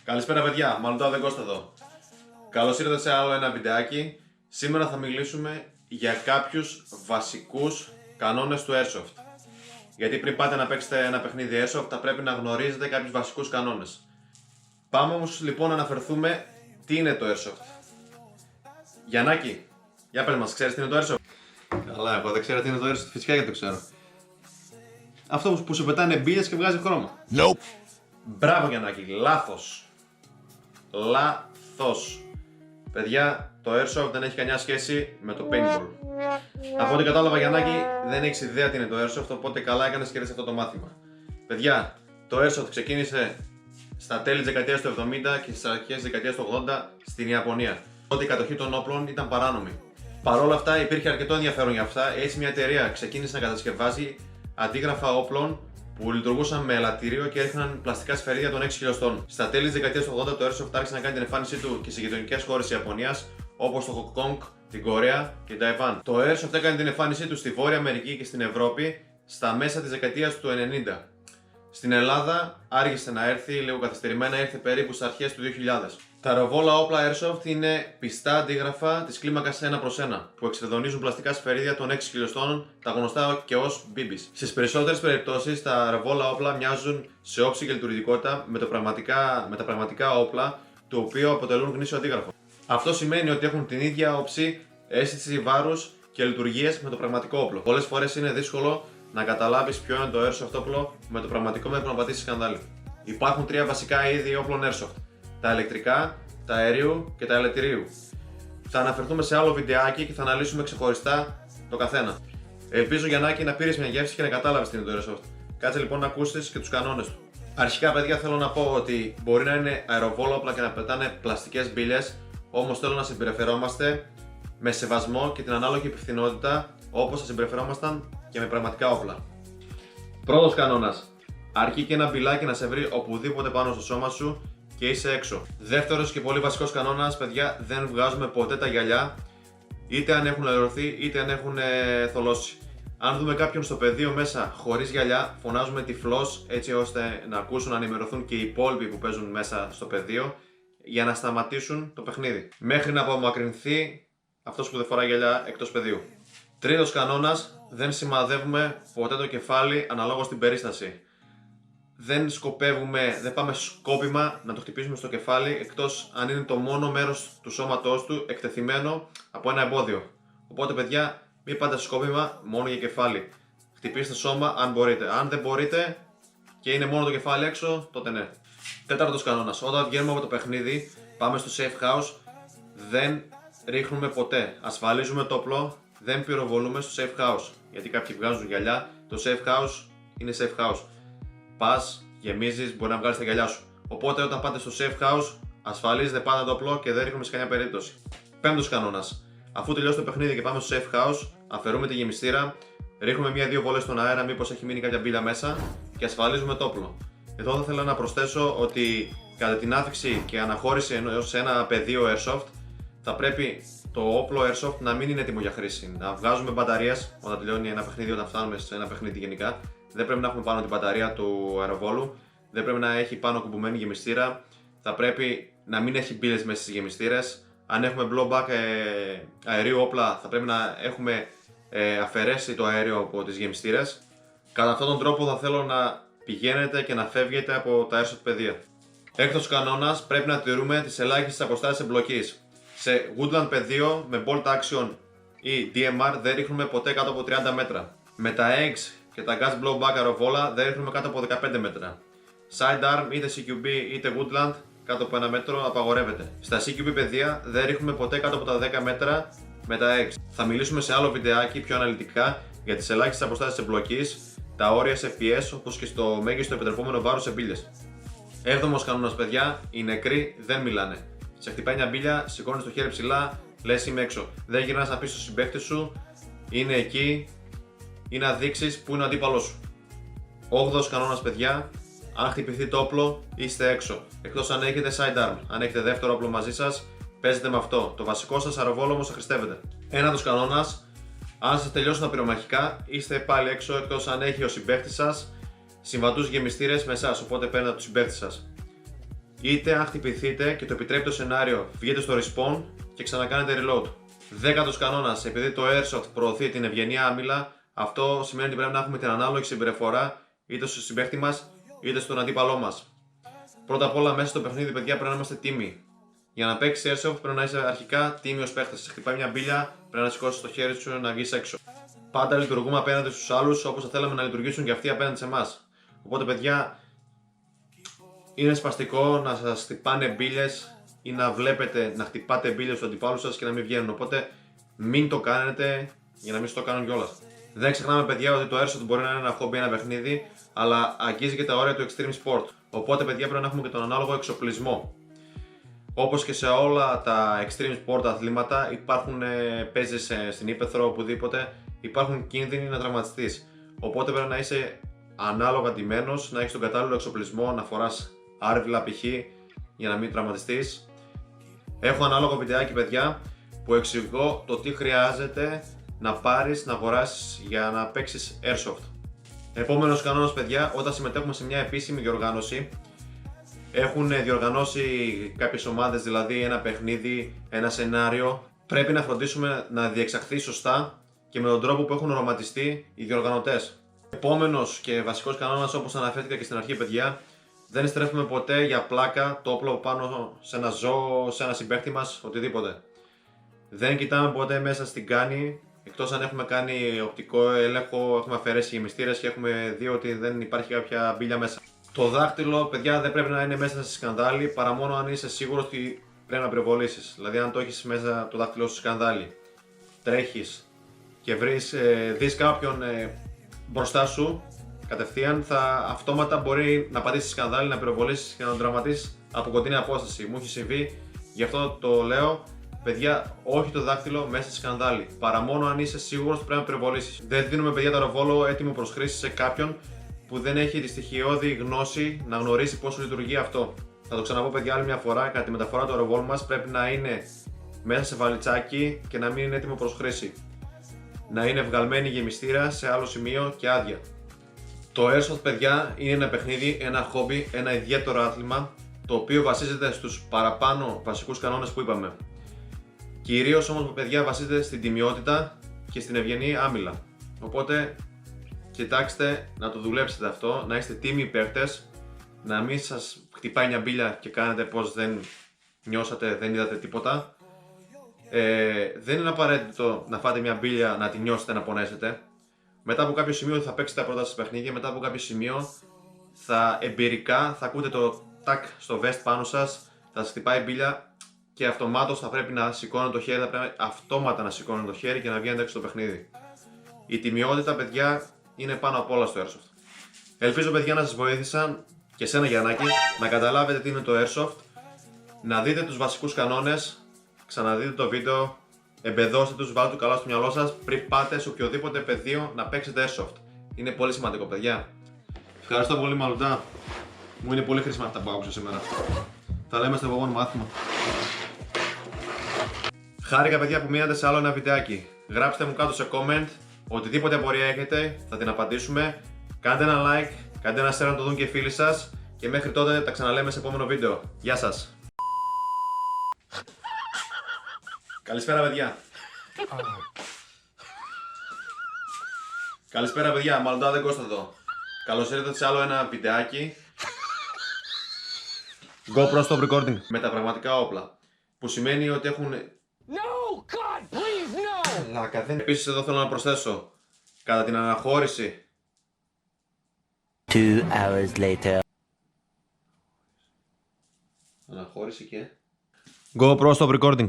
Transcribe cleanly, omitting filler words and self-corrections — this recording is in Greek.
Καλησπέρα παιδιά, Μανωτά Κώστα εδώ. Καλώς ήρθατε σε άλλο ένα βιντεάκι. Σήμερα θα μιλήσουμε για κάποιους βασικούς κανόνες του Airsoft. Γιατί πριν πάτε να παίξετε ένα παιχνίδι Airsoft θα πρέπει να γνωρίζετε κάποιους βασικούς κανόνες. Πάμε όμως λοιπόν να αναφερθούμε τι είναι το Airsoft. Γιαννάκη, για πες μας, ξέρεις τι είναι το Airsoft? Καλά, εγώ δεν ξέρω τι είναι το Airsoft, φυσικά και το ξέρω. Αυτό που σου πετάνε μπίλες και βγάζει χρώμα. Nope. Μπράβο Γιαννάκη, λάθος. Λάθος. Παιδιά, το Airsoft δεν έχει καμιά σχέση με το paintball. Από ό,τι κατάλαβα Γιαννάκη, δεν έχεις ιδέα τι είναι το Airsoft, οπότε καλά έκανες και είδες αυτό το μάθημα. Παιδιά, το Airsoft ξεκίνησε στα τέλη της δεκαετίας του 70 και στις αρχές της δεκαετίας του 80 στην Ιαπωνία. Τότε η κατοχή των όπλων ήταν παράνομη. Παρ' όλα αυτά υπήρχε αρκετό ενδιαφέρον για αυτά, έτσι μια εταιρεία ξεκίνησε να κατασκευάζει αντίγραφα όπλων που λειτουργούσαν με ελαττήριο και έριχναν πλαστικά σφαιρίδια των 6 χιλιοστών. Στα τέλη της δεκαετίας του 80 το Airsoft άρχισε να κάνει την εμφάνισή του και σε γειτονικές χώρες της Ιαπωνίας όπως το Hong Kong, την Κορέα και την Ταϊβάν. Το Airsoft έκανε την εμφάνισή του στη Βόρεια Αμερική και στην Ευρώπη στα μέσα της δεκαετίας του 90. Στην Ελλάδα άργησε να έρθει, λίγο καθυστερημένα ήρθε περίπου στις αρχές του 2000. Τα αεροβόλα όπλα Airsoft είναι πιστά αντίγραφα της κλίμακας 1/1 που εξεδονίζουν πλαστικά σφαιρίδια των 6 χιλιοστών, τα γνωστά και ως BBs. Στις περισσότερες περιπτώσεις τα αεροβόλα όπλα μοιάζουν σε όψη και λειτουργικότητα με τα πραγματικά όπλα, το οποίο αποτελούν γνήσιο αντίγραφο. Αυτό σημαίνει ότι έχουν την ίδια όψη, αίσθηση βάρους και λειτουργίες με το πραγματικό όπλο. Πολλές φορές είναι δύσκολο να καταλάβεις ποιο είναι το Airsoft όπλο με το πραγματικό μέχρι να πατήσεις σκανδάλι. Υπάρχουν τρία βασικά είδη όπλων Airsoft: τα ηλεκτρικά, τα αερίου και τα ελαττηρίου. Θα αναφερθούμε σε άλλο βιντεάκι και θα αναλύσουμε ξεχωριστά το καθένα. Ελπίζω Γιαννάκη να πήρες μια γεύση και να κατάλαβες τι είναι το Airsoft. Κάτσε λοιπόν να ακούσεις και τους κανόνες του. Αρχικά, παιδιά, θέλω να πω ότι μπορεί να είναι αεροβόλα όπλα και να πετάνε πλαστικές μπίλες, όμως θέλω να συμπεριφερόμαστε με σεβασμό και την ανάλογη υπευθυνότητα όπως θα συμπεριφερόμασταν και με πραγματικά όπλα. Πρώτος κανόνας: αρκεί και ένα μπιλάκι να σε βρει οπουδήποτε πάνω στο σώμα σου και είσαι έξω. Δεύτερος και πολύ βασικός κανόνας, παιδιά, δεν βγάζουμε ποτέ τα γυαλιά, είτε αν έχουν λερωθεί είτε αν έχουν θολώσει. Αν δούμε κάποιον στο πεδίο μέσα χωρίς γυαλιά, φωνάζουμε τυφλός έτσι ώστε να ακούσουν, να ενημερωθούν και οι υπόλοιποι που παίζουν μέσα στο πεδίο για να σταματήσουν το παιχνίδι, μέχρι να απομακρυνθεί αυτός που δεν φοράει γυαλιά εκτός πεδίου. Τρίτος κανόνας: δεν σημαδεύουμε ποτέ το κεφάλι αναλόγως την περίσταση. Δεν πάμε σκόπιμα να το χτυπήσουμε στο κεφάλι, εκτός αν είναι το μόνο μέρος του σώματός του εκτεθειμένο από ένα εμπόδιο. Οπότε παιδιά, μην πάτε σκόπιμα μόνο για κεφάλι. Χτυπήστε σώμα αν μπορείτε. Αν δεν μπορείτε και είναι μόνο το κεφάλι έξω, τότε ναι. Τέταρτος κανόνας: όταν βγαίνουμε από το παιχνίδι, πάμε στο safe house, δεν ρίχνουμε ποτέ. Ασφαλίζουμε το όπλο, δεν πυροβολούμε στο safe house. Γιατί κάποιοι βγάζουν γυαλιά, το safe house είναι safe house. Πας, γεμίζεις, μπορεί να βγάλεις τα γυαλιά σου. Οπότε όταν πάτε στο safe house, ασφαλίζετε πάντα το όπλο και δεν ρίχνουμε σε καμιά περίπτωση. Πέμπτος κανόνας: αφού τελειώσει το παιχνίδι και πάμε στο safe house, αφαιρούμε τη γεμιστήρα, ρίχνουμε μία-δύο βόλες στον αέρα, μήπως έχει μείνει κάποια μπίλα μέσα και ασφαλίζουμε το όπλο. Εδώ θα ήθελα να προσθέσω ότι κατά την άφηξη και αναχώρηση σε ένα πεδίο Airsoft, θα πρέπει το όπλο Airsoft να μην είναι έτοιμο για χρήση. Να βγάζουμε μπαταρίες όταν τελειώνει ένα παιχνίδι, όταν φτάνουμε σε ένα παιχνίδι γενικά. Δεν πρέπει να έχουμε πάνω την μπαταρία του αεροβόλου, δεν πρέπει να έχει πάνω κουμπωμένη γεμιστήρα, θα πρέπει να μην έχει μπίλες μέσα στις γεμιστήρες. Αν έχουμε blowback αερίου όπλα, θα πρέπει να έχουμε αφαιρέσει το αέριο από τις γεμιστήρες. Κατά αυτόν τον τρόπο θα θέλω να πηγαίνετε και να φεύγετε από τα Airsoft πεδία. Έκτος κανόνας: πρέπει να τηρούμε τις ελάχιστες αποστάσεις εμπλοκής. Σε woodland πεδίο με bolt action ή DMR δεν ρίχνουμε ποτέ κάτω από 30 μέτρα. Με τα eggs και τα gas blowback αεροβόλα δεν ρίχνουμε κάτω από 15 μέτρα. Sidearm είτε CQB είτε woodland κάτω από 1 μέτρο απαγορεύεται. Στα CQB πεδία δεν ρίχνουμε ποτέ κάτω από τα 10 μέτρα με τα eggs. Θα μιλήσουμε σε άλλο βιντεάκι πιο αναλυτικά για τις ελάχιστες αποστάσεις εμπλοκής, τα όρια σε FPS όπως και στο μέγιστο επιτρεπόμενο βάρος σε μπίλες. Έβδομος κανόνας, παιδιά: οι νεκροί δεν μιλάνε. Σε χτυπάει μια μπίλια, σηκώνεις το χέρι ψηλά, λες είμαι έξω. Δεν γυρνάς να πεις στον συμπαίχτη σου, είναι εκεί, ή να δείξεις που είναι ο αντίπαλός σου. 8ος κανόνας, παιδιά: αν χτυπηθεί το όπλο, είστε έξω. Εκτός αν έχετε sidearm. Αν έχετε δεύτερο όπλο μαζί σας, παίζετε με αυτό. Το βασικό σας αεροβόλο όμως αχρηστεύεται. 9ος κανόνας: αν σας τελειώσουν τα πυρομαχικά, είστε πάλι έξω εκτός αν έχει ο συμπαίχτης σας συμβατούς γεμιστήρες με εσάς, οπότε παίρνετε από τους συμπαίκτες σας. Είτε αν χτυπηθείτε και το επιτρέπει το σενάριο, βγείτε στο respawn και ξανακάνετε reload. 10ος κανόνας, επειδή το Airsoft προωθεί την ευγενή άμυλα, αυτό σημαίνει ότι πρέπει να έχουμε την ανάλογη συμπεριφορά είτε στο συμπαίχτη μας είτε στον αντίπαλό μας. Πρώτα απ' όλα, μέσα στο παιχνίδι, παιδιά, πρέπει να είμαστε τίμοι. Για να παίξεις Airsoft πρέπει να είσαι αρχικά τίμιος παίχτης. Σε χτυπάει μια μπίλια, πρέπει να σηκώσεις το χέρι σου να βγεις έξω. Πάντα λειτουργούμε απέναντι στους άλλους όπως θα θέλαμε να λειτουργήσουν και αυτοί απέναντι σε εμάς. Οπότε, παιδιά, είναι σπαστικό να σας χτυπάνε μπίλες ή να βλέπετε να χτυπάτε μπίλες στους αντιπάλους σας και να μην βγαίνουν. Οπότε, μην το κάνετε για να μην το κάνουν κιόλας. Δεν ξεχνάμε, παιδιά, ότι το Airsoft μπορεί να είναι ένα χόμπι, ένα παιχνίδι, αλλά αγγίζει και τα όρια του extreme sport. Οπότε, παιδιά, πρέπει να έχουμε και τον ανάλογο εξοπλισμό. Όπως και σε όλα τα extreme sport αθλήματα, υπάρχουν παίζεις στην ύπαιθρο, οπουδήποτε, υπάρχουν κίνδυνοι να τραυματιστείς. Οπότε πρέπει να είσαι ανάλογα ντυμένος, να έχεις τον κατάλληλο εξοπλισμό, να φοράς άρβιλα π.χ. για να μην τραυματιστείς. Έχω ανάλογο βιντεάκι, παιδιά, που εξηγώ το τι χρειάζεται να πάρεις, να αγοράσεις για να παίξεις Airsoft. Επόμενος κανόνας, παιδιά, όταν συμμετέχουμε σε μια επίσημη διοργάνωση, έχουν διοργανώσει κάποιες ομάδες, δηλαδή ένα παιχνίδι, ένα σενάριο, πρέπει να φροντίσουμε να διεξαχθεί σωστά και με τον τρόπο που έχουν οραματιστεί οι διοργανωτές. Επόμενος και βασικός κανόνας, όπως αναφέρθηκα και στην αρχή, παιδιά, δεν στρέφουμε ποτέ για πλάκα το όπλο πάνω σε ένα ζώο, σε ένα συμπαίχτη μας, οτιδήποτε. Δεν κοιτάμε ποτέ μέσα στην κάνη, εκτός αν έχουμε κάνει οπτικό έλεγχο, έχουμε αφαιρέσει γεμιστήρες και έχουμε δει ότι δεν υπάρχει κάποια μπίλια μέσα. Το δάχτυλο, παιδιά, δεν πρέπει να είναι μέσα σε σκανδάλι παρά μόνο αν είσαι σίγουρος ότι πρέπει να πυροβολήσεις. Δηλαδή, αν το έχεις μέσα το δάχτυλο σου σκανδάλι, τρέχεις και δεις κάποιον μπροστά σου κατευθείαν, αυτόματα μπορεί να πατήσεις σκανδάλι, να πυροβολήσεις και να τον τραυματίσεις από κοντινή απόσταση. Μου έχει συμβεί, γι' αυτό το λέω. Παιδιά, όχι το δάχτυλο μέσα σε σκανδάλι. Παρά μόνο αν είσαι σίγουρος ότι πρέπει να πυροβολήσεις. Δεν δίνουμε, παιδιά, το ροβόλο έτοιμο προς χρήση σε κάποιον που δεν έχει τη στοιχειώδη γνώση να γνωρίζει πώς λειτουργεί αυτό. Θα το ξαναπώ, παιδιά, άλλη μια φορά. Κατά τη μεταφορά του ροβόλου μας πρέπει να είναι μέσα σε βαλιτσάκι και να μην είναι έτοιμο προς χρήση. Να είναι βγαλμένη γεμιστήρα σε άλλο σημείο και άδεια. Το Airsoft, παιδιά, είναι ένα παιχνίδι, ένα χόμπι, ένα ιδιαίτερο άθλημα, το οποίο βασίζεται στους παραπάνω βασικούς κανόνες που είπαμε. Κυρίως όμως, παιδιά, βασίζεται στην τιμιότητα και στην ευγενή άμυλα. Οπότε, κοιτάξτε να το δουλέψετε αυτό, να είστε τίμοι παίκτες, να μην σας χτυπάει μια μπίλια και κάνετε πως δεν νιώσατε, δεν είδατε τίποτα. Δεν είναι απαραίτητο να φάτε μια μπίλια, να τη νιώσετε, να πονέσετε. Μετά από κάποιο σημείο θα παίξετε πρώτα σας παιχνίδια, μετά από κάποιο σημείο εμπειρικά θα ακούτε το τάκ στο vest πάνω σας, θα σας χτυπάει μπίλια και αυτομάτως θα πρέπει να σηκώνετε το χέρι, θα πρέπει αυτόματα να σηκώνετε το χέρι και να βγαίνετε έξω στο παιχνίδι. Η τιμιότητα, παιδιά, είναι πάνω απ' όλα στο Airsoft. Ελπίζω, παιδιά, να σας βοήθησαν και σένα, Γιαννάκη, να καταλάβετε τι είναι το Airsoft, να δείτε τους βασικούς κανόνες, ξαναδείτε το βίντεο, εμπεδώστε τους, βάλτε το καλά στο μυαλό σας πριν πάτε σε οποιοδήποτε πεδίο να παίξετε Airsoft. Είναι πολύ σημαντικό, παιδιά. Ευχαριστώ πολύ, Μαλουτά. Μου είναι πολύ χρήσιμα αυτά που άκουσα σήμερα. Θα λέμε στο επόμενο μάθημα. Χάρηκα, παιδιά, που μείνατε σε άλλο ένα βιντεάκι. Γράψτε μου κάτω σε comment οτιδήποτε απορία έχετε, θα την απαντήσουμε. Κάντε ένα like, κάντε ένα share να το δουν και οι φίλοι σας. Και μέχρι τότε τα ξαναλέμε σε επόμενο βίντεο. Γεια σας. Καλησπέρα, παιδιά. Καλησπέρα, παιδιά. Μαλουτάδε Κώστα εδώ. Καλώς ήρθατε σε άλλο ένα βιντεάκι. GoPro stop recording. Με τα πραγματικά όπλα. Που σημαίνει ότι έχουν... No, God, please, no! Επίσης, εδώ θέλω να προσθέσω. Κατά την αναχώρηση. 2 hours later. Αναχώρηση και... GoPro stop recording.